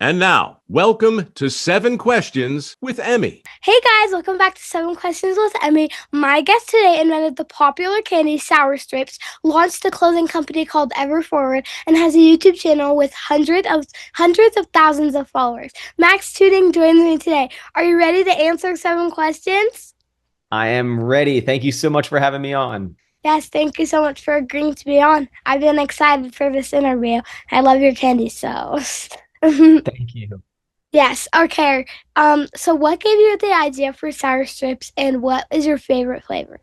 And now, welcome to 7 Questions with Emmy. Hey guys, welcome back to 7 Questions with Emmy. My guest today invented the popular candy Sour Strips, launched a clothing company called Ever Forward, and has a YouTube channel with hundreds of thousands of followers. Maxx Chewning joins me today. Are you ready to answer 7 questions? I am ready. Thank you so much for having me on. Yes, thank you so much for agreeing to be on. I've been excited for this interview. I love your candy, so. Thank you. Yes, okay. So what gave you the idea for sour strips and what is your favorite flavor?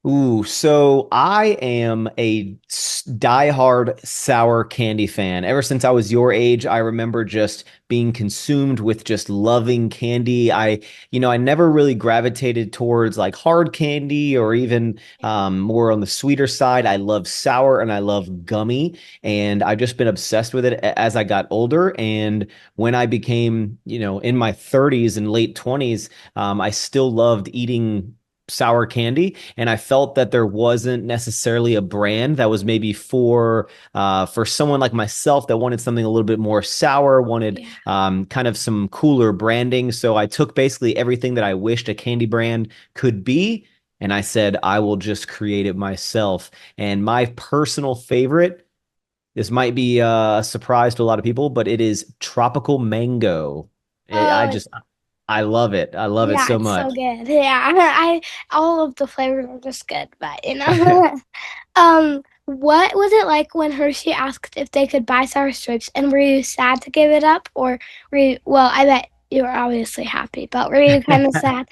Ooh, so I am a diehard sour candy fan. Ever since I was your age, I remember just being consumed with just loving candy. I never really gravitated towards like hard candy or even more on the sweeter side. I love sour and I love gummy, and I've just been obsessed with it as I got older. And when I became, in my 30s and late 20s, I still loved eating sour candy, and I felt that there wasn't necessarily a brand that was maybe for someone like myself that wanted something a little bit more sour, wanted Yeah. kind of some cooler branding. So I took basically everything that I wished a candy brand could be, and I said I will just create it myself. And my personal favorite, this might be a surprise to a lot of people, but it is tropical mango. I Oh, just I love it. I love it yeah, so it's so much. good. Yeah, I all of the flavors are just good, but what was it like when Hershey asked if they could buy sour strips, and were you sad to give it up, or were you, well, I bet you were obviously happy, but were you kind of sad?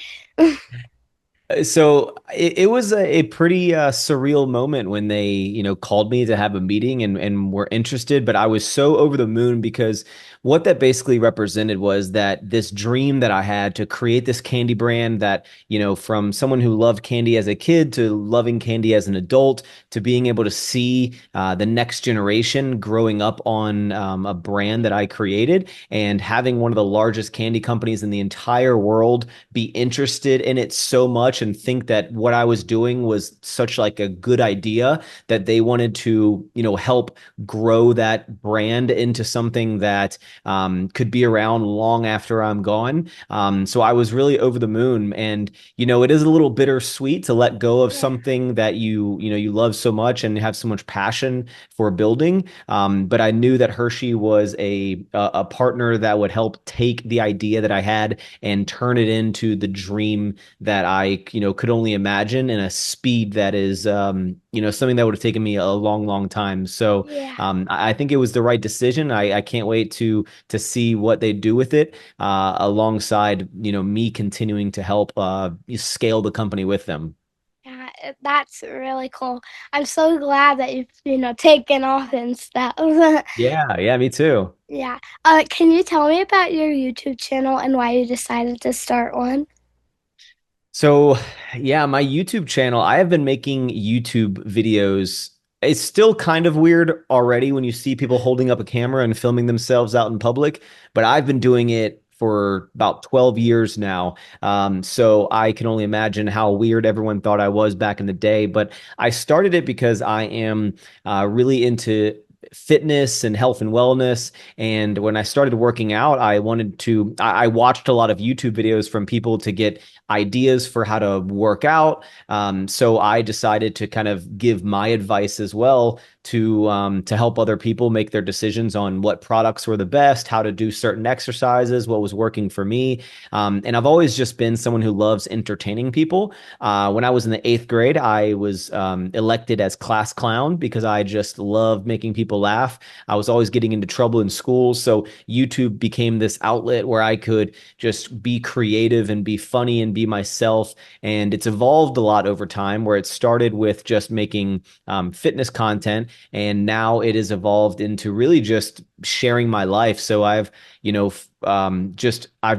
So it was a pretty surreal moment when they, called me to have a meeting and were interested. But I was so over the moon because what that basically represented was that this dream that I had to create this candy brand that, from someone who loved candy as a kid to loving candy as an adult to being able to see the next generation growing up on a brand that I created and having one of the largest candy companies in the entire world be interested in it so much and think that what I was doing was such like a good idea that they wanted to, help grow that brand into something that could be around long after I'm gone. So I was really over the moon, and it is a little bittersweet to let go of Yeah. something that you love so much and have so much passion for building. But I knew that Hershey was a partner that would help take the idea that I had and turn it into the dream that I, could only imagine in a speed that is, something that would have taken me a long, long time. So Yeah. I think it was the right decision. I can't wait to see what they do with it, alongside, me continuing to help scale the company with them. Yeah, that's really cool. I'm so glad that you've taken off and stuff. Yeah, yeah, me too. Yeah. Can you tell me about your YouTube channel and why you decided to start one? So, yeah, my YouTube channel, I have been making YouTube videos. It's still kind of weird already when you see people holding up a camera and filming themselves out in public, but I've been doing it for about 12 years now. So I can only imagine how weird everyone thought I was back in the day. But I started it because I am really into fitness and health and wellness. And when I started working out, I watched a lot of YouTube videos from people to get ideas for how to work out. So I decided to kind of give my advice as well to help other people make their decisions on what products were the best, how to do certain exercises, what was working for me. And I've always just been someone who loves entertaining people. When I was in the 8th grade, I was elected as class clown because I just love making people laugh. I was always getting into trouble in school, so YouTube became this outlet where I could just be creative and be funny and be myself. And it's evolved a lot over time, where it started with just making fitness content, and now it has evolved into really just sharing my life. So I've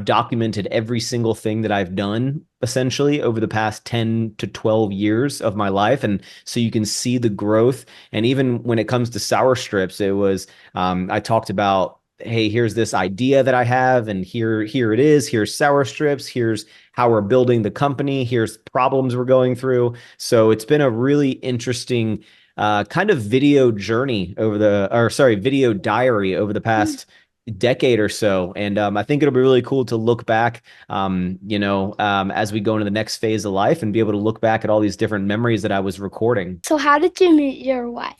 documented every single thing that I've done essentially over the past 10 to 12 years of my life. And so you can see the growth. And even when it comes to sour strips, it was, I talked about, hey, here's this idea that I have, and here it is. Here's sour strips. Here's how we're building the company. Here's problems we're going through. So it's been a really interesting kind of video journey over the, or sorry, video diary over the past decade or so. And I think it'll be really cool to look back, as we go into the next phase of life and be able to look back at all these different memories that I was recording. So how did you meet your wife?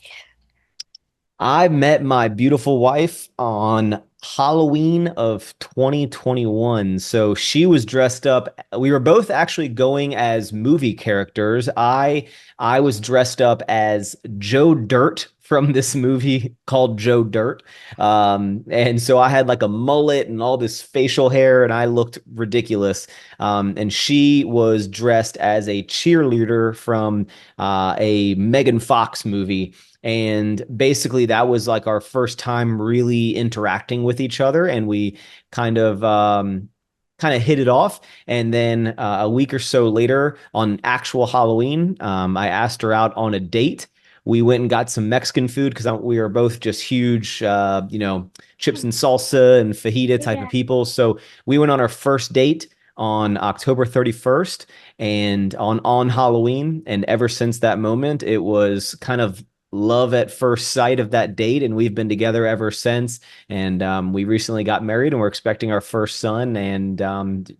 I met my beautiful wife on Halloween of 2021. So she was dressed up. We were both actually going as movie characters. I was dressed up as Joe Dirt from this movie called Joe Dirt. And so I had like a mullet and all this facial hair, and I looked ridiculous. And she was dressed as a cheerleader from a Megan Fox movie. And basically, that was like our first time really interacting with each other, and we kind of kind of hit it off. And then a week or so later, on actual Halloween, I asked her out on a date. We went and got some Mexican food because we were both just huge, chips and salsa and fajita type of Yeah. people. So we went on our first date on October 31st and on Halloween. And ever since that moment, it was kind of love at first sight of that date, and we've been together ever since. And we recently got married, and we're expecting our first son. And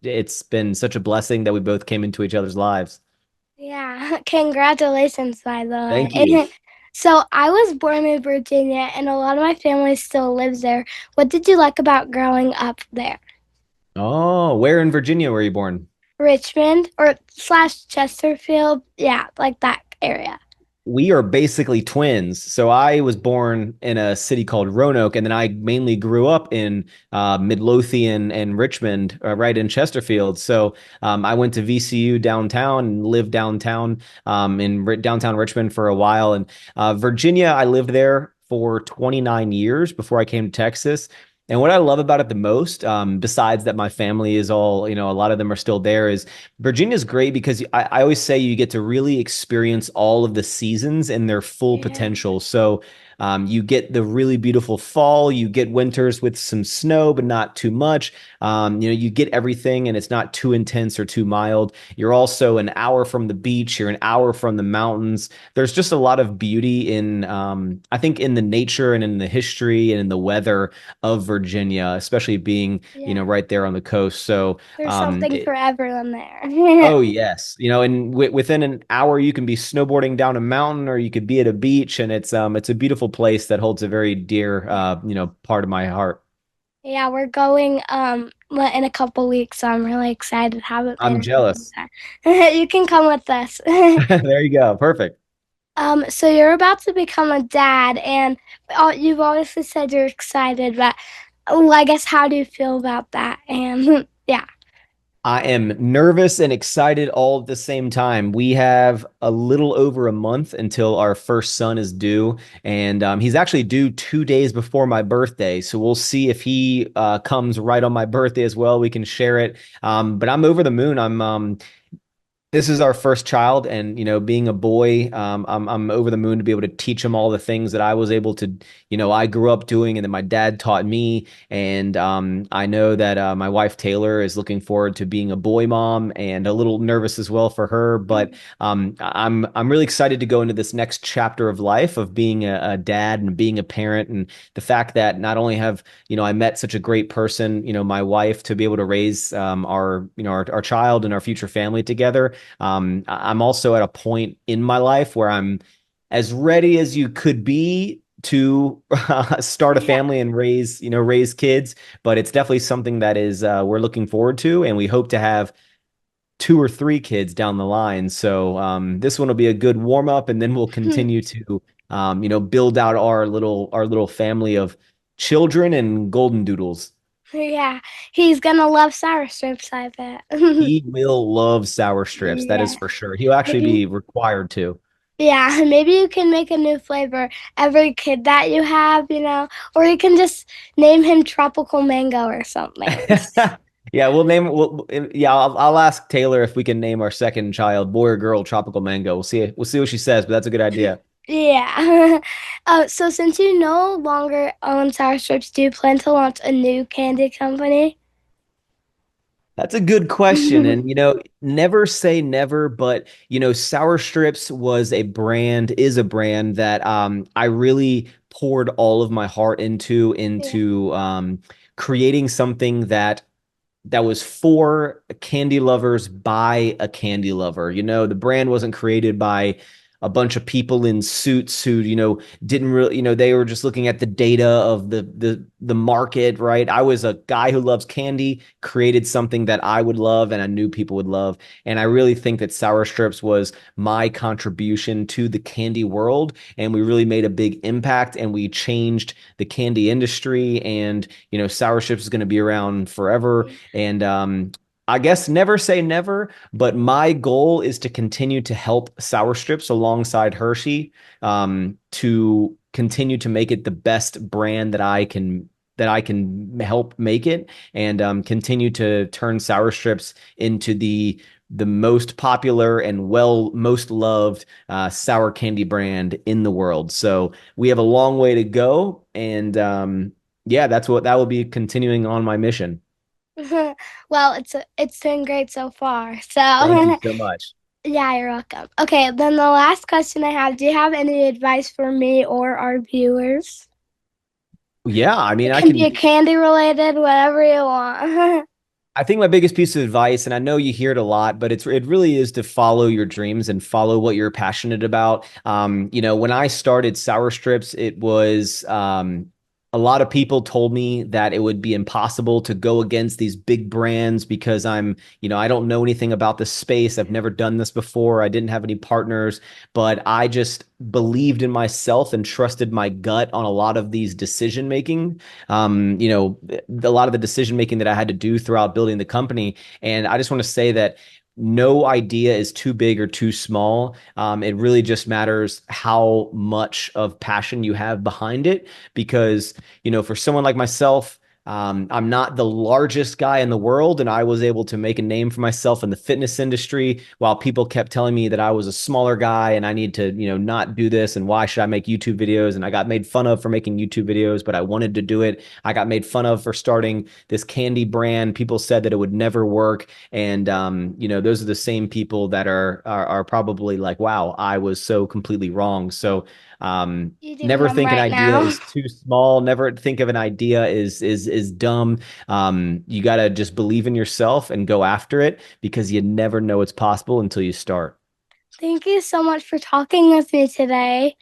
it's been such a blessing that we both came into each other's lives. Yeah, congratulations, by the Thank you. way. So I was born in Virginia, and a lot of my family still lives there. What did you like about growing up there? Oh, where in Virginia were you born? Richmond or slash Chesterfield? Yeah, like that area. We are basically twins. So I was born in a city called Roanoke, and then I mainly grew up in Midlothian and Richmond, right in Chesterfield. So I went to VCU downtown and lived downtown in downtown Richmond for a while. And Virginia, I lived there for 29 years before I came to Texas. And what I love about it the most, besides that my family is all, a lot of them are still there, is Virginia's great because I always say you get to really experience all of the seasons and their full Yeah. potential. So you get the really beautiful fall, you get winters with some snow, but not too much. You get everything and it's not too intense or too mild. You're also an hour from the beach, you're an hour from the mountains. There's just a lot of beauty in, I think, in the nature and in the history and in the weather of Virginia, especially being, Yeah. right there on the coast. So, There's um, something it, for everyone there. oh yes, and within an hour you can be snowboarding down a mountain or you could be at a beach, and it's a beautiful place that holds a very dear, part of my heart. Yeah, we're going in a couple weeks, so I'm really excited. Haven't I'm been jealous. there. You can come with us. There you go. Perfect. So you're about to become a dad, and you've obviously said you're excited, but I guess how do you feel about that? And yeah, I am nervous and excited all at the same time. We have a little over a month until our first son is due, and he's actually due 2 days before my birthday. So we'll see if he comes right on my birthday as well. We can share it. But I'm over the moon. This is our first child, and being a boy, I'm over the moon to be able to teach him all the things that I was able to, I grew up doing, and then my dad taught me. And I know that my wife Taylor is looking forward to being a boy mom, and a little nervous as well for her. But I'm really excited to go into this next chapter of life of being a dad and being a parent, and the fact that not only have I met such a great person, my wife, to be able to raise our child and our future family together. I'm also at a point in my life where I'm as ready as you could be to start a yeah, family and raise kids, but it's definitely something that is we're looking forward to, and we hope to have two or three kids down the line. So this one will be a good warm up, and then we'll continue to build out our little family of children and golden doodles. yeah. He's gonna love sour strips, I bet. He will love sour strips. That is Yeah. for sure. He'll actually be required to. Yeah, maybe you can make a new flavor every kid that you have, or you can just name him Tropical Mango or something. Yeah, we'll name. Yeah, I'll ask Taylor if we can name our second child, boy or girl, Tropical Mango. We'll see. We'll see what she says, but that's a good idea. Yeah. So since you no longer own Sour Strips, do you plan to launch a new candy company? That's a good question. And, never say never, but, Sour Strips is a brand that I really poured all of my heart into creating something that was for candy lovers by a candy lover. The brand wasn't created by a bunch of people in suits who, didn't really, they were just looking at the data of the market, right? I was a guy who loves candy, created something that I would love and I knew people would love. And I really think that Sour Strips was my contribution to the candy world. And we really made a big impact and we changed the candy industry. And, Sour Strips is going to be around forever. And I guess never say never, but my goal is to continue to help Sour Strips alongside Hershey, to continue to make it the best brand that I can help make it, and continue to turn Sour Strips into the most popular and most loved sour candy brand in the world. So we have a long way to go, and yeah, that will be continuing on my mission. Well, it's doing great so far. Thank you So, so much. yeah, you're welcome. Okay, then the last question I have, do you have any advice for me or our viewers? Yeah, I mean, It I can be can. a candy related, whatever you want. I think my biggest piece of advice, and I know you hear it a lot, but it really is to follow your dreams and follow what you're passionate about. When I started Sour Strips, it was a lot of people told me that it would be impossible to go against these big brands because I don't know anything about this space. I've never done this before. I didn't have any partners, but I just believed in myself and trusted my gut on a lot of these decision making. A lot of the decision making that I had to do throughout building the company. And I just want to say that no idea is too big or too small. It really just matters how much of passion you have behind it. Because, for someone like myself, I'm not the largest guy in the world, and I was able to make a name for myself in the fitness industry while people kept telling me that I was a smaller guy and I need to, not do this. And why should I make YouTube videos? And I got made fun of for making YouTube videos, but I wanted to do it. I got made fun of for starting this candy brand. People said that it would never work. And, those are the same people that are probably like, wow, I was so completely wrong. So, You do never them think an right idea now. is too small. Never think of an idea is dumb. You got to just believe in yourself and go after it because you never know it's possible until you start. Thank you so much for talking with me today.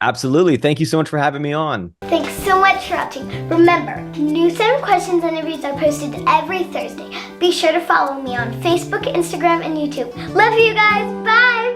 Absolutely. Thank you so much for having me on. Thanks so much for watching. Remember, new 7 questions interviews are posted every Thursday. Be sure to follow me on Facebook, Instagram, and YouTube. Love you guys. Bye.